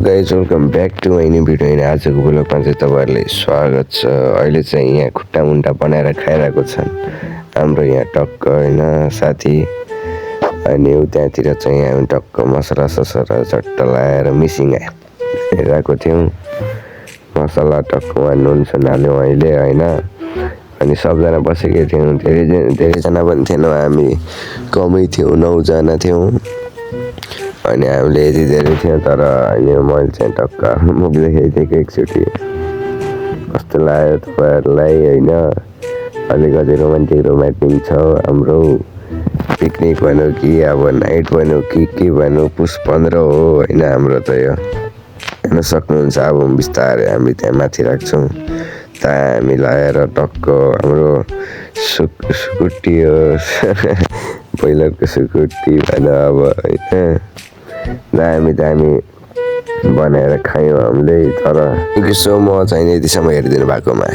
Guys welcome back to my new video. होइन आजको ब्लगमा चाहिँ तपाईँहरूलाई स्वागत छ। अहिले चाहिँ यहाँ खुट्टा मुन्टा बनाएर खाइरहेको छन् हाम्रो यहाँ टक्क होइन साथी। अनि त्यहाँतिर चाहिँ हामी टक्क मसला ससला चट्ट लगाएर मिसिङ हेरेको थियौँ। मसला टक्कमा नुन सुन हाल्यौँ अहिले होइन। अनि सबजना बसेकै थियौँ, धेरैजना पनि थिएनौँ, हामी कमै थियौँ, 9 जना थियौँ। अनि हामीले यति धेरै थियो तर यो मैले चाहिँ टक्क आफ्नो मुख देखाइदिएको एकचोटि। कस्तो लाग्यो तपाईँहरूलाई होइन। अलिकति रोमान्टिक छ हाम्रो पिकनिक भनौँ कि अब नाइट भनौँ कि के भनौँ, पुस 15 हो होइन हाम्रो त यो। हेर्न सक्नुहुन्छ अब बिस्तारै हामी त्यहाँ माथि राख्छौँ। त्यहाँ हामी लगाएर टक्क हाम्रो सुकुटी हो पहिलाको सुकुटी भनौँ अब होइन। दामी बनाएर खायौँ हामीले। तर थ्याङ्क यू सो मच होइन यतिसम्म हेरिदिनु भएकोमा।